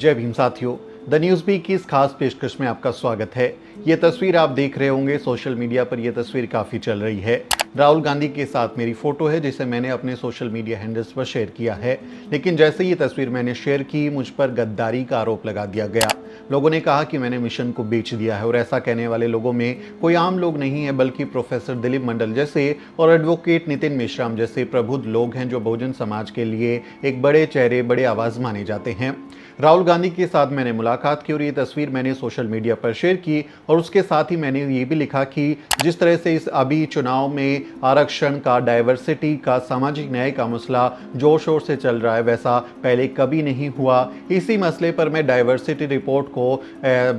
जय भीम साथियों, the news beat की इस खास पेशकश में आपका स्वागत है। ये तस्वीर आप देख रहे होंगे सोशल मीडिया पर। यह तस्वीर काफ़ी चल रही है। राहुल गांधी के साथ मेरी फ़ोटो है जिसे मैंने अपने सोशल मीडिया हैंडल्स पर शेयर किया है। लेकिन जैसे ये तस्वीर मैंने शेयर की, मुझ पर गद्दारी का आरोप लगा दिया गया। लोगों ने कहा कि मैंने मिशन को बेच दिया है। और ऐसा कहने वाले लोगों में कोई आम लोग नहीं है, बल्कि प्रोफेसर दिलीप मंडल जैसे और एडवोकेट नितिन मेश्राम जैसे प्रबुद्ध लोग हैं, जो बहुजन समाज के लिए एक बड़े चेहरे, बड़े आवाज़ माने जाते हैं। राहुल गांधी के साथ मैंने मुलाकात की और ये तस्वीर मैंने सोशल मीडिया पर शेयर की। और उसके साथ ही मैंने ये भी लिखा कि जिस तरह से इस अभी चुनाव में आरक्षण का, डाइवर्सिटी का, सामाजिक न्याय का मसला जोर शोर से चल रहा है, वैसा पहले कभी नहीं हुआ। इसी मसले पर मैं डाइवर्सिटी रिपोर्ट को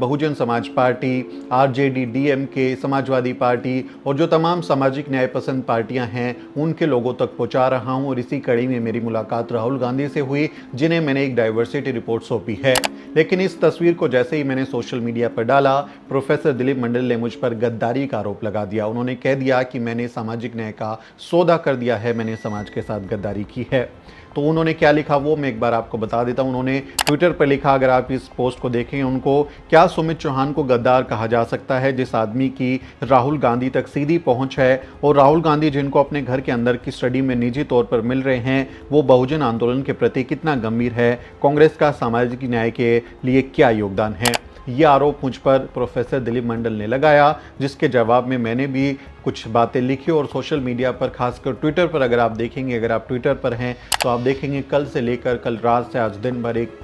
Bahujan Samaj party, RJD, DMK, Samajwadi party और जो तमाम सामाजिक न्याय पसंद पार्टियां हैं उनके लोगों तक पहुंचा रहा हूं। और इसी कड़ी में मेरी मुलाकात राहुल गांधी से हुई, जिन्हें मैंने एक डाइवर्सिटी रिपोर्ट सौंपी है। लेकिन इस तस्वीर को जैसे ही मैंने सोशल मीडिया पर डाला, प्रोफेसर दिलीप मंडल ने मुझ पर गद्दारी का आरोप लगा दिया। उन्होंने कह दिया कि मैंने सामाजिक न्याय का सौदा कर दिया है, मैंने समाज के साथ गद्दारी की है। तो उन्होंने क्या लिखा वो मैं एक बार आपको बता देता हूं। उन्होंने ट्विटर पर लिखा, अगर आप इस पोस्ट को देखें, उनको क्या सुमित चौहान को गद्दार कहा जा सकता है, जिस आदमी की राहुल गांधी तक सीधी पहुंच है। और राहुल गांधी जिनको अपने घर के अंदर की स्टडी में निजी तौर पर मिल रहे हैं, वो बहुजन आंदोलन के प्रति कितना गंभीर है, कांग्रेस का सामाजिक न्याय के लिए क्या योगदान है। ये आरोप मुझ पर प्रोफेसर दिलीप मंडल ने लगाया, जिसके जवाब में मैंने भी कुछ बातें लिखी। और सोशल मीडिया पर, खासकर ट्विटर पर अगर आप देखेंगे, अगर आप ट्विटर पर हैं तो आप देखेंगे कल से लेकर कल रात से आज दिन भर एक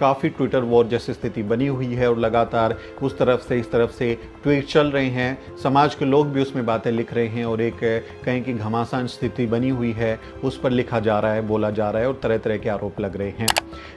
काफ़ी ट्विटर वॉर जैसी स्थिति बनी हुई है। और लगातार उस तरफ से इस तरफ से ट्वीट चल रहे हैं, समाज के लोग भी उसमें बातें लिख रहे हैं और एक कहीं की घमासान स्थिति बनी हुई है, उस पर लिखा जा रहा है, बोला जा रहा है और तरह तरह के आरोप लग रहे हैं।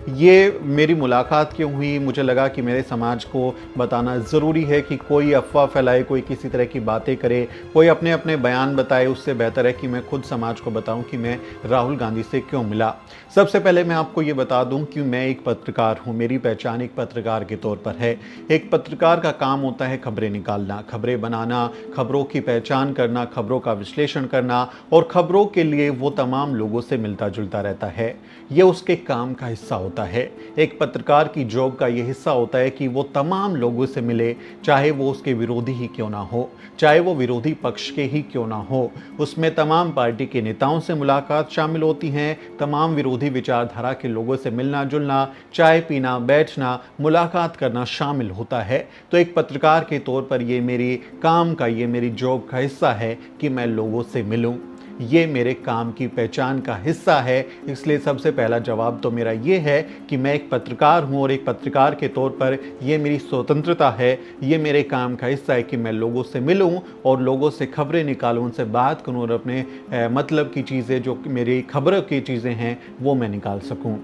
ये मेरी मुलाकात क्यों हुई? मुझे लगा कि मेरे समाज को बताना ज़रूरी है कि कोई अफवाह फैलाए, कोई किसी तरह की बातें करे, कोई अपने अपने बयान बताए, उससे बेहतर है कि मैं खुद समाज को बताऊं कि मैं राहुल गांधी से क्यों मिला। सबसे पहले मैं आपको ये बता दूं कि मैं एक पत्रकार हूं। मेरी पहचान एक पत्रकार के तौर पर है। एक पत्रकार का काम होता है खबरें निकालना, खबरें बनाना, खबरों की पहचान करना, खबरों का विश्लेषण करना और खबरों के लिए वो तमाम लोगों से मिलता जुलता रहता है। ये उसके काम का हिस्सा होता है। एक पत्रकार की जॉब का ये हिस्सा होता है कि वो तमाम लोगों से मिले, चाहे वो उसके विरोधी ही क्यों ना हो, चाहे वो विरोधी पक्ष के ही क्यों ना हो। उसमें तमाम पार्टी के नेताओं से मुलाकात शामिल होती हैं, तमाम विरोधी विचारधारा के लोगों से मिलना जुलना, चाय पीना, बैठना, मुलाकात करना शामिल होता है। तो एक पत्रकार के तौर पर ये मेरी काम का, ये मेरी जॉब का हिस्सा है कि मैं लोगों से मिलूं। ये मेरे काम की पहचान का हिस्सा है। इसलिए सबसे पहला जवाब तो मेरा ये है कि मैं एक पत्रकार हूँ और एक पत्रकार के तौर पर ये मेरी स्वतंत्रता है, ये मेरे काम का हिस्सा है कि मैं लोगों से मिलूं और लोगों से खबरें निकालूं, उनसे बात करूं और अपने मतलब की चीज़ें, जो मेरी खबरों की चीज़ें हैं, वो मैं निकाल सकूं।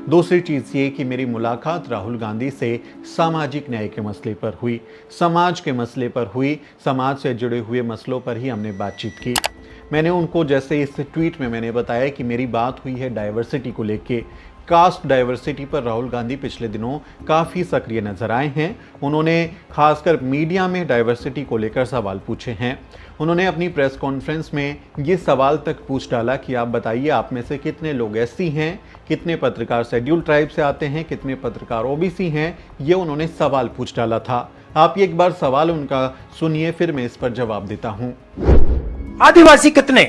दूसरी चीज़ ये कि मेरी मुलाकात राहुल गांधी से सामाजिक न्याय के मसले पर हुई, समाज के मसले पर हुई, समाज से जुड़े हुए मसलों पर ही हमने बातचीत की। मैंने उनको, जैसे इस ट्वीट में मैंने बताया कि मेरी बात हुई है डाइवर्सिटी को लेके, कास्ट डाइवर्सिटी पर राहुल गांधी पिछले दिनों काफ़ी सक्रिय नजर आए हैं। उन्होंने खासकर मीडिया में डाइवर्सिटी को लेकर सवाल पूछे हैं। उन्होंने अपनी प्रेस कॉन्फ्रेंस में ये सवाल तक पूछ डाला कि आप बताइए, आप में से कितने लोग एससी हैं, कितने पत्रकार शेड्यूल ट्राइब से आते हैं, कितने पत्रकार ओबीसी हैं। ये उन्होंने सवाल पूछ डाला था। आप एक बार सवाल उनका सुनिए, फिर मैं इस पर जवाब देता हूँ। आदिवासी कितने,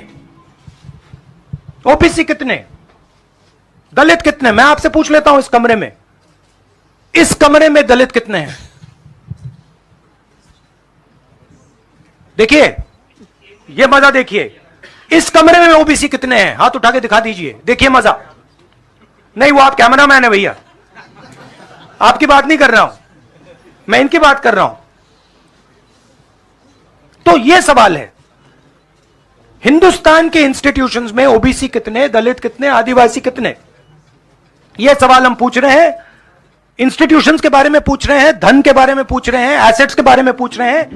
ओबीसी कितने, दलित कितने? मैं आपसे पूछ लेता हूं, इस कमरे में दलित कितने हैं? देखिए, ये मजा देखिए, इस कमरे में ओबीसी कितने हैं? हाथ उठा के दिखा दीजिए, देखिए मजा। नहीं, वो आप कैमरामैन है भैया, आपकी बात नहीं कर रहा हूं मैं, इनकी बात कर रहा हूं। तो ये सवाल है, हिंदुस्तान के इंस्टीट्यूशंस में ओबीसी कितने, दलित कितने, आदिवासी कितने? यह सवाल हम पूछ रहे हैं। इंस्टीट्यूशंस के बारे में पूछ रहे हैं, धन के बारे में पूछ रहे हैं, एसेट्स के बारे में पूछ रहे हैं।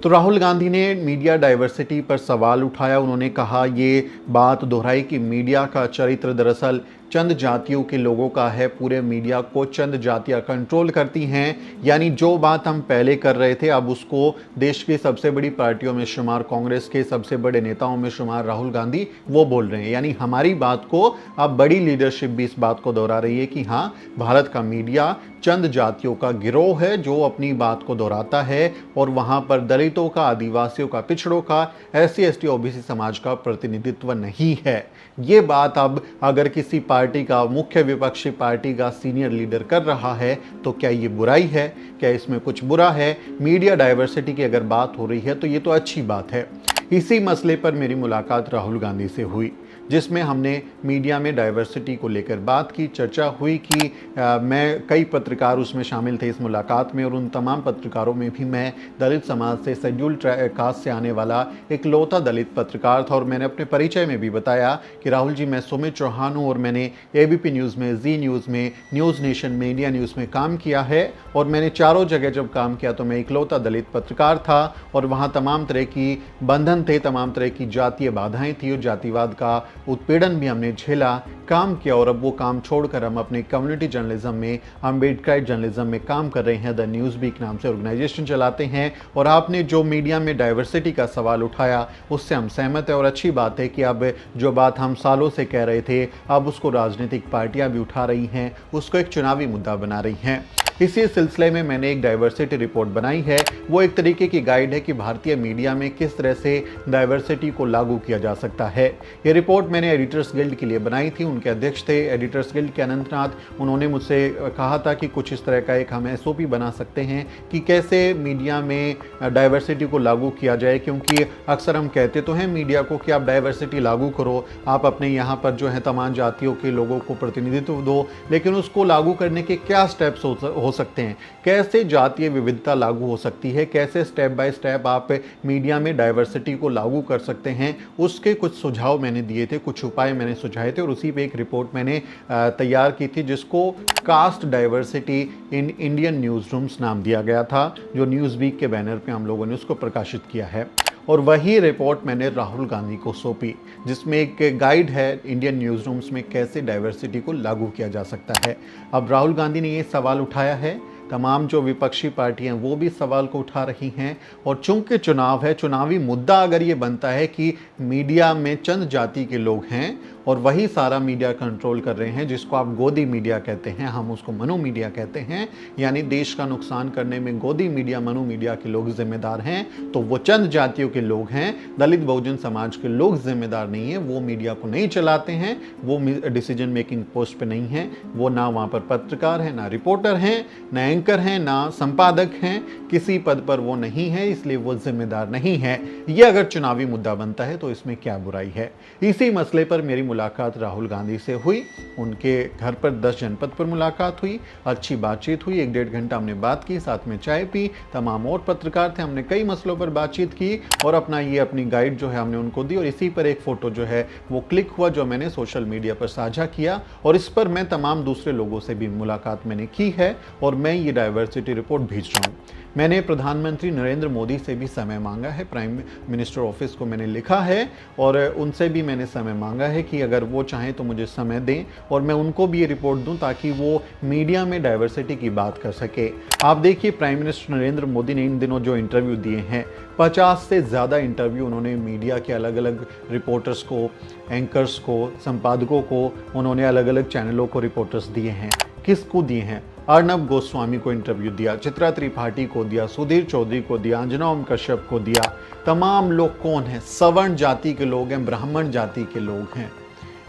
तो राहुल गांधी ने मीडिया डाइवर्सिटी पर सवाल उठाया। उन्होंने कहा, ये बात दोहराई कि मीडिया का चरित्र दरअसल चंद जातियों के लोगों का है, पूरे मीडिया को चंद जातियां कंट्रोल करती हैं। यानी जो बात हम पहले कर रहे थे अब उसको देश की सबसे बड़ी पार्टियों में शुमार, कांग्रेस के सबसे बड़े नेताओं में शुमार राहुल गांधी वो बोल रहे हैं। यानी हमारी बात को अब बड़ी लीडरशिप भी इस बात को दोहरा रही है कि हाँ, भारत का मीडिया चंद जातियों का गिरोह है जो अपनी बात को दोहराता है और वहां पर दलितों का, आदिवासियों का, पिछड़ों का, SC ST OBC समाज का प्रतिनिधित्व नहीं है। ये बात अब अगर किसी पार्टी का, मुख्य विपक्षी पार्टी का सीनियर लीडर कर रहा है तो क्या ये बुराई है? क्या इसमें कुछ बुरा है? मीडिया डाइवर्सिटी की अगर बात हो रही है तो ये तो अच्छी बात है। इसी मसले पर मेरी मुलाकात राहुल गांधी से हुई, जिसमें हमने मीडिया में डाइवर्सिटी को लेकर बात की, चर्चा हुई कि मैं, कई पत्रकार उसमें शामिल थे इस मुलाकात में, और उन तमाम पत्रकारों में भी मैं दलित समाज से, शेड्यूल्ड कास्ट से आने वाला इकलौता दलित पत्रकार था। और मैंने अपने परिचय में भी बताया कि राहुल जी, मैं सुमित चौहान हूँ और मैंने ABP न्यूज़ में, जी न्यूज़ में, न्यूज़ नेशन में, इंडिया न्यूज़ में काम किया है और मैंने चारों जगह जब काम किया तो मैं इकलौता दलित पत्रकार था और वहाँ तमाम तरह की बंधन थे, तमाम तरह की जातीय बाधाएँ थी और जातिवाद का उत्पीड़न भी हमने झेला, काम किया। और अब वो काम छोड़कर हम अपने कम्युनिटी जर्नलिज्म में, अम्बेडकराइट जर्नलिज्म में काम कर रहे हैं। द न्यूज़ वीक नाम से ऑर्गेनाइजेशन चलाते हैं। और आपने जो मीडिया में डाइवर्सिटी का सवाल उठाया उससे हम सहमत है और अच्छी बात है कि अब जो बात हम सालों से कह रहे थे अब उसको राजनीतिक पार्टियां भी उठा रही हैं, उसको एक चुनावी मुद्दा बना रही हैं। इसी सिलसिले में मैंने एक डाइवर्सिटी रिपोर्ट बनाई है। वो एक तरीके की गाइड है कि भारतीय मीडिया में किस तरह से डाइवर्सिटी को लागू किया जा सकता है। ये रिपोर्ट मैंने एडिटर्स गिल्ड के लिए बनाई थी। उनके अध्यक्ष थे एडिटर्स गिल्ड के अनंतनाथ। उन्होंने मुझसे कहा था कि कुछ इस तरह का एक हम SOP बना सकते हैं कि कैसे मीडिया में डाइवर्सिटी को लागू किया जाए, क्योंकि अक्सर हम कहते तो हैं मीडिया को कि आप डाइवर्सिटी लागू करो, आप अपने यहाँ पर जो है तमाम जातियों के लोगों को प्रतिनिधित्व दो, लेकिन उसको लागू करने के क्या स्टेप्स हो सकते हैं, कैसे जातीय विविधता लागू हो सकती है, कैसे स्टेप बाय स्टेप आप मीडिया में डाइवर्सिटी को लागू कर सकते हैं, उसके कुछ सुझाव मैंने दिए थे, कुछ उपाय मैंने सुझाए थे और उसी पे एक रिपोर्ट मैंने तैयार की थी जिसको caste diversity in Indian news rooms नाम दिया गया था, जो न्यूज़ वीक के बैनर पे हम लोगों ने उसको प्रकाशित किया है। और वही रिपोर्ट मैंने राहुल गांधी को सौंपी, जिसमें एक गाइड है इंडियन न्यूज़ रूम्स में कैसे डाइवर्सिटी को लागू किया जा सकता है। अब राहुल गांधी ने ये सवाल उठाया है, तमाम जो विपक्षी पार्टियां वो भी सवाल को उठा रही हैं और चूंकि चुनाव है, चुनावी मुद्दा अगर ये बनता है कि मीडिया में चंद जाति के लोग हैं और वही सारा मीडिया कंट्रोल कर रहे हैं, जिसको आप गोदी मीडिया कहते हैं, हम उसको मनु मीडिया कहते हैं, यानी देश का नुकसान करने में गोदी मीडिया, मनु मीडिया के लोग जिम्मेदार हैं, तो वो चंद जातियों के लोग हैं, दलित बहुजन समाज के लोग जिम्मेदार नहीं हैं। वो मीडिया को नहीं चलाते हैं, वो डिसीजन मेकिंग पोस्ट पे नहीं हैं, वो ना वहाँ पर पत्रकार हैं, ना रिपोर्टर हैं, ना एंकर हैं, ना संपादक हैं, किसी पद पर वो नहीं है, इसलिए वो जिम्मेदार नहीं है। ये अगर चुनावी मुद्दा बनता है तो इसमें क्या बुराई है। इसी मसले पर मेरी मुलाकात राहुल गांधी से हुई, उनके घर पर 10 जनपद पर मुलाकात हुई, अच्छी बातचीत हुई, 1-1.5 घंटा हमने बात की, साथ में चाय पी, तमाम और पत्रकार थे, हमने कई मसलों पर बातचीत की और अपनी गाइड जो है हमने उनको दी और इसी पर एक फ़ोटो जो है वो क्लिक हुआ, जो मैंने सोशल मीडिया पर साझा किया और इस पर मैं तमाम दूसरे लोगों से भी मुलाकात मैंने की है और मैं ये डाइवर्सिटी रिपोर्ट भेज रहा हूँ। मैंने प्रधानमंत्री नरेंद्र मोदी से भी समय मांगा है, प्राइम मिनिस्टर ऑफिस को मैंने लिखा है और उनसे भी मैंने समय मांगा है कि अगर वो चाहें तो मुझे समय दें और मैं उनको भी ये रिपोर्ट दूं ताकि वो मीडिया में डाइवर्सिटी की बात कर सके। आप देखिए, प्राइम मिनिस्टर नरेंद्र मोदी ने इन दिनों जो इंटरव्यू दिए हैं, 50 से ज़्यादा इंटरव्यू उन्होंने मीडिया के अलग अलग रिपोर्टर्स को, एंकर्स को, संपादकों को, उन्होंने अलग अलग चैनलों को रिपोर्टर्स दिए हैं। किसको दिए हैं? अर्नब गोस्वामी को इंटरव्यू दिया, चित्रा त्रिपाठी को दिया, सुधीर चौधरी को दिया, अंजना ओम कश्यप को दिया। तमाम लोग कौन हैं? सवर्ण जाति के लोग हैं, ब्राह्मण जाति के लोग हैं।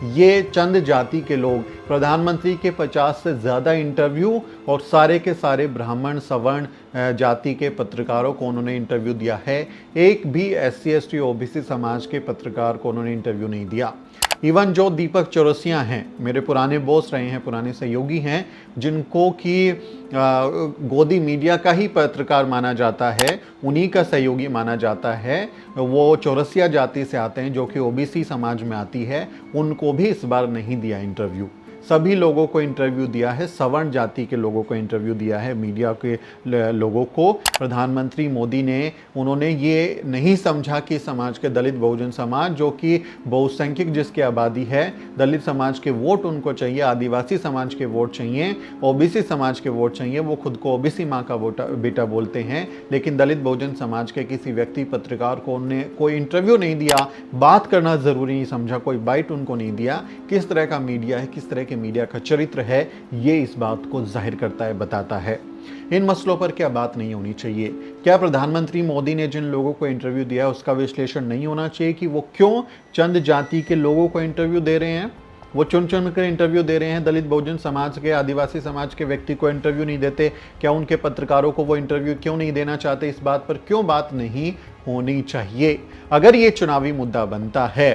ये चंद जाति के लोग, प्रधानमंत्री के 50 से ज़्यादा इंटरव्यू और सारे के सारे ब्राह्मण सवर्ण जाति के पत्रकारों को उन्होंने इंटरव्यू दिया है। एक भी SC ST OBC समाज के पत्रकार को उन्होंने इंटरव्यू नहीं दिया। इवन जो दीपक चौरसिया हैं, मेरे पुराने बॉस रहे हैं, पुराने सहयोगी हैं, जिनको कि गोदी मीडिया का ही पत्रकार माना जाता है, उन्हीं का सहयोगी माना जाता है, वो चौरसिया जाति से आते हैं जो कि OBC समाज में आती है, उनको भी इस बार नहीं दिया इंटरव्यू। सभी लोगों को इंटरव्यू दिया है, सवर्ण जाति के लोगों को इंटरव्यू दिया है, मीडिया के लोगों को। प्रधानमंत्री मोदी ने उन्होंने ये नहीं समझा कि समाज के दलित बहुजन समाज जो कि बहुसंख्यक जिसकी आबादी है, दलित समाज के वोट उनको चाहिए, आदिवासी समाज के वोट चाहिए, ओबीसी समाज के वोट चाहिए। वो खुद को ओबीसी माँ का बेटा बोलते हैं, लेकिन दलित बहुजन समाज के किसी व्यक्ति पत्रकार को उन्होंने कोई इंटरव्यू नहीं दिया, बात करना जरूरी नहीं समझा, कोई बाइट उनको नहीं दिया। किस तरह का मीडिया है, किस तरह के मीडिया का चरित्र है, ये इस बात को जाहिर करता है, बताता है। इन मसलों पर क्या बात नहीं होनी चाहिए? क्या प्रधानमंत्री मोदी ने जिन लोगों को इंटरव्यू दिया है उसका विश्लेषण नहीं होना चाहिए कि वो क्यों चंद जाति के लोगों को इंटरव्यू दे रहे हैं? वो चुन चुन कर इंटरव्यू दे रहे हैं, दलित बहुजन समाज के, आदिवासी समाज के व्यक्ति को इंटरव्यू नहीं देते। क्या उनके पत्रकारों को वो इंटरव्यू क्यों नहीं देना चाहते? इस बात पर क्यों बात नहीं होनी चाहिए? अगर ये चुनावी मुद्दा बनता है,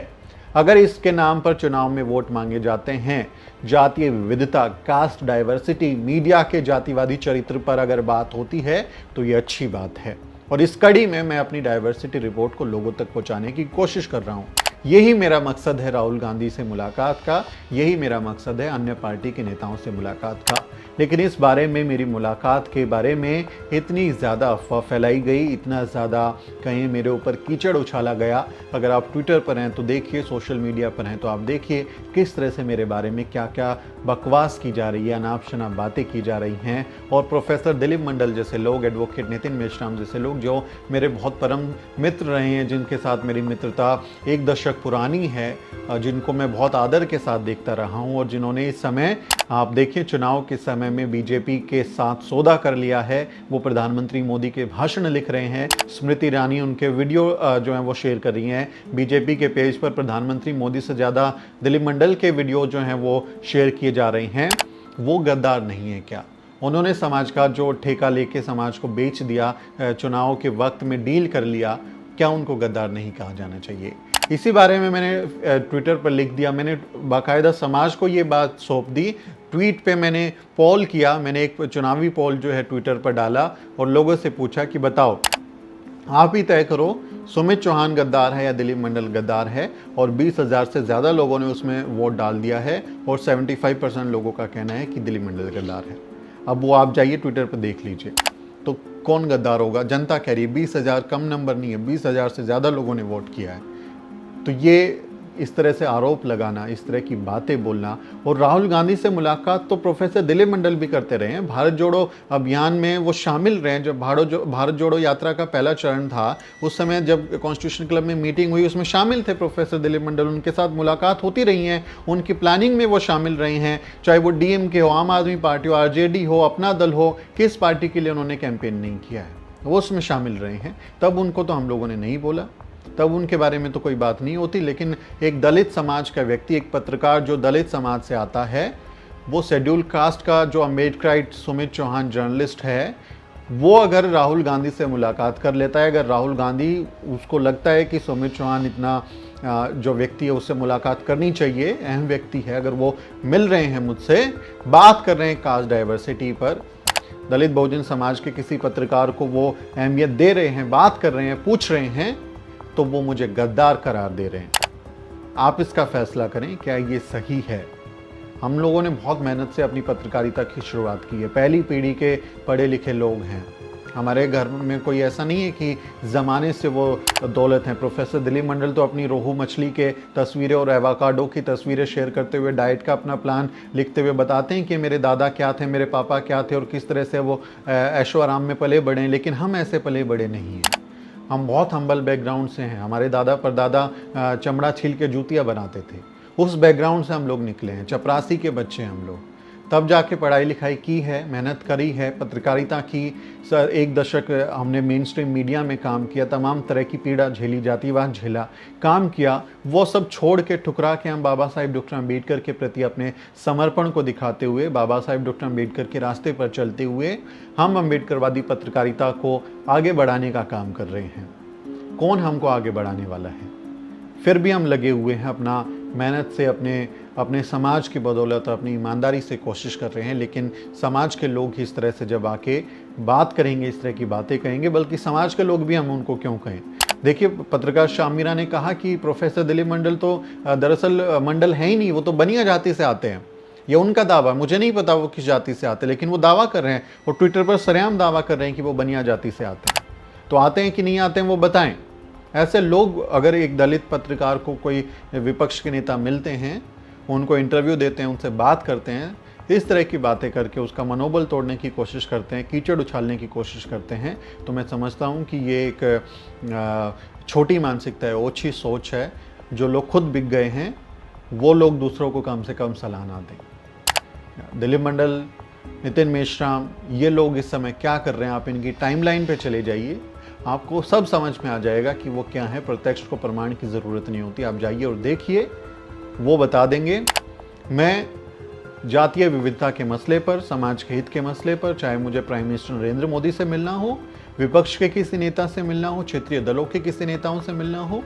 अगर इसके नाम पर चुनाव में वोट मांगे जाते हैं, जातीय विविधता, कास्ट डाइवर्सिटी, मीडिया के जातिवादी चरित्र पर अगर बात होती है तो ये अच्छी बात है। और इस कड़ी में मैं अपनी डाइवर्सिटी रिपोर्ट को लोगों तक पहुंचाने की कोशिश कर रहा हूं। यही मेरा मकसद है राहुल गांधी से मुलाकात का, यही मेरा मकसद है अन्य पार्टी के नेताओं से मुलाकात का। लेकिन इस बारे में, मेरी मुलाकात के बारे में इतनी ज़्यादा अफवाह फैलाई गई, इतना ज़्यादा कहीं मेरे ऊपर कीचड़ उछाला गया। अगर आप ट्विटर पर हैं तो देखिए, सोशल मीडिया पर हैं तो आप देखिए किस तरह से मेरे बारे में क्या क्या बकवास की जा रही है, अनाप शनाप बातें की जा रही हैं। और प्रोफेसर दिलीप मंडल जैसे लोग, एडवोकेट नितिन मेश्राम जैसे लोग, जो मेरे बहुत परम मित्र रहे हैं, जिनके साथ मेरी मित्रता 1 दशक पुरानी है, जिनको मैं बहुत आदर के साथ देखता रहा हूं, और जिन्होंने इस समय, आप देखिए चुनाव के समय में बीजेपी के साथ सौदा कर लिया है। वो प्रधानमंत्री मोदी के भाषण लिख रहे हैं, स्मृति ईरानी उनके वीडियो जो है वो शेयर कर रही हैं बीजेपी के पेज पर। प्रधानमंत्री मोदी से ज़्यादा दिलीप मंडल के वीडियो जो हैं वो शेयर किए जा रहे हैं। वो गद्दार नहीं है क्या? उन्होंने समाज का जो ठेका लेके समाज को बेच दिया, चुनाव के वक्त में डील कर लिया, क्या उनको गद्दार नहीं कहा जाना चाहिए? इसी बारे में मैंने ट्विटर पर लिख दिया। मैंने बाकायदा समाज को ये बात सौंप दी। ट्वीट पे मैंने पोल किया, मैंने एक चुनावी पोल जो है ट्विटर पर डाला और लोगों से पूछा कि बताओ, आप ही तय करो, सुमित चौहान गद्दार है या दिलीप मंडल गद्दार है? और 20,000 से ज़्यादा लोगों ने उसमें वोट डाल दिया है और 75% लोगों का कहना है कि दिलीप मंडल गद्दार है। अब वो आप जाइए ट्विटर पर देख लीजिए, तो कौन गद्दार होगा? जनता कह रही है। 20,000 कम नंबर नहीं है, 20,000 से ज़्यादा लोगों ने वोट किया है। तो ये इस तरह से आरोप लगाना, इस तरह की बातें बोलना। और राहुल गांधी से मुलाकात तो प्रोफेसर दिलीप मंडल भी करते रहे हैं। भारत जोड़ो अभियान में वो शामिल रहे। जब भारत जोड़ो यात्रा का पहला चरण था, उस समय जब कॉन्स्टिट्यूशन क्लब में मीटिंग हुई, उसमें शामिल थे प्रोफेसर दिलीप मंडल। उनके साथ मुलाकात होती रही है, उनकी प्लानिंग में वो शामिल रहे हैं। चाहे वो डीएमके हो, आम आदमी पार्टी हो, आरजेडी हो, अपना दल हो, किस पार्टी के लिए उन्होंने कैंपेन नहीं किया है, वो उसमें शामिल रहे हैं। तब उनको तो हम लोगों ने नहीं बोला, तब उनके बारे में तो कोई बात नहीं होती। लेकिन एक दलित समाज का व्यक्ति, एक पत्रकार जो दलित समाज से आता है, वो शेड्यूल कास्ट का जो अम्बेडकराइट सुमित चौहान जर्नलिस्ट है, वो अगर राहुल गांधी से मुलाकात कर लेता है, अगर राहुल गांधी, उसको लगता है कि सुमित चौहान इतना जो व्यक्ति है उससे मुलाकात करनी चाहिए, अहम व्यक्ति है, अगर वो मिल रहे हैं मुझसे, बात कर रहे हैं कास्ट डाइवर्सिटी पर, दलित बहुजन समाज के किसी पत्रकार को वो अहमियत दे रहे हैं, बात कर रहे हैं, पूछ रहे हैं, तो वो मुझे गद्दार करार दे रहे हैं। आप इसका फैसला करें, क्या ये सही है? हम लोगों ने बहुत मेहनत से अपनी पत्रकारिता की शुरुआत की है, पहली पीढ़ी के पढ़े लिखे लोग हैं। हमारे घर में कोई ऐसा नहीं है कि ज़माने से वो दौलत हैं। प्रोफेसर दिलीप मंडल तो अपनी रोहू मछली के तस्वीरें और एवाकाडो की तस्वीरें शेयर करते हुए, डाइट का अपना प्लान लिखते हुए बताते हैं कि मेरे दादा क्या थे, मेरे पापा क्या थे और किस तरह से वो ऐशो आराम में पले बढ़े हैं। लेकिन हम ऐसे पले बड़े नहीं हैं। हम बहुत हम्बल बैकग्राउंड से हैं। हमारे दादा परदादा चमड़ा छील के जूतियाँ बनाते थे, उस बैकग्राउंड से हम लोग निकले हैं। चपरासी के बच्चे हम लोग, तब जाके पढ़ाई लिखाई की है, मेहनत करी है, पत्रकारिता की। सर 1 दशक हमने मेन स्ट्रीम मीडिया में काम किया, तमाम तरह की पीड़ा झेली, जातिवाद झेला, काम किया। वो सब छोड़ के, ठुकरा के हम बाबा साहेब डॉक्टर अम्बेडकर के प्रति अपने समर्पण को दिखाते हुए, बाबा साहेब डॉक्टर अम्बेडकर के रास्ते पर चलते हुए, हम अम्बेडकरवादी पत्रकारिता को आगे बढ़ाने का काम कर रहे हैं। कौन हमको आगे बढ़ाने वाला है? फिर भी हम लगे हुए हैं, अपना मेहनत से, अपने समाज की बदौलत, अपनी ईमानदारी से कोशिश कर रहे हैं। लेकिन समाज के लोग इस तरह से जब आके बात करेंगे, इस तरह की बातें कहेंगे, बल्कि समाज के लोग भी हम उनको क्यों कहें? देखिए, पत्रकार शाम मीरा ने कहा कि प्रोफेसर दिलीप मंडल तो दरअसल मंडल है ही नहीं, वो तो बनिया जाति से आते हैं। ये उनका दावा, मुझे नहीं पता वो किस जाति से आते, लेकिन वो दावा कर रहे हैं, वो ट्विटर पर सरेआम दावा कर रहे हैं कि वो बनिया जाति से आते हैं। तो आते हैं कि नहीं आते हैं वो बताएं। ऐसे लोग अगर एक दलित पत्रकार को कोई विपक्ष के नेता मिलते हैं, उनको इंटरव्यू देते हैं, उनसे बात करते हैं, इस तरह की बातें करके उसका मनोबल तोड़ने की कोशिश करते हैं, कीचड़ उछालने की कोशिश करते हैं, तो मैं समझता हूँ कि ये एक छोटी मानसिकता है, ओछी सोच है। जो लोग खुद बिक गए हैं वो लोग दूसरों को कम से कम सलाह ना दें। दिलीप मंडल, नितिन मेश्राम, ये लोग इस समय क्या कर रहे हैं, आप इनकी टाइमलाइन पे चले जाइए, आपको सब समझ में आ जाएगा कि वो क्या है। प्रत्यक्ष को प्रमाण की ज़रूरत नहीं होती, आप जाइए और देखिए, वो बता देंगे। मैं जातीय विविधता के मसले पर, समाज के हित के मसले पर, चाहे मुझे प्राइम मिनिस्टर नरेंद्र मोदी से मिलना हो, विपक्ष के किसी नेता से मिलना हो, क्षेत्रीय दलों के किसी नेताओं से मिलना हो,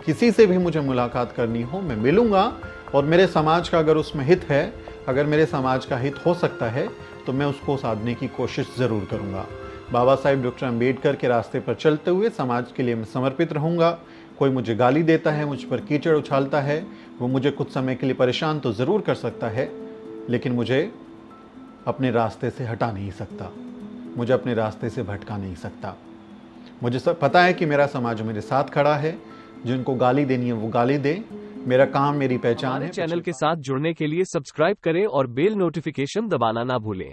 किसी से भी मुझे मुलाकात करनी हो, मैं मिलूंगा। और मेरे समाज का अगर उसमें हित है, अगर मेरे समाज का हित हो सकता है, तो मैं उसको साधने की कोशिश ज़रूर करूंगा। बाबा साहिब डॉक्टर अम्बेडकर के रास्ते पर चलते हुए समाज के लिए मैं समर्पित रहूंगा। कोई मुझे गाली देता है, मुझ पर कीचड़ उछालता है, वो मुझे कुछ समय के लिए परेशान तो ज़रूर कर सकता है, लेकिन मुझे अपने रास्ते से हटा नहीं सकता, मुझे अपने रास्ते से भटका नहीं सकता। मुझे सब पता है कि मेरा समाज मेरे साथ खड़ा है, जिनको गाली देनी है वो गाली दे, मेरा काम, मेरी पहचान है। चैनल के साथ जुड़ने के लिए सब्सक्राइब करें और बेल नोटिफिकेशन दबाना ना भूलें।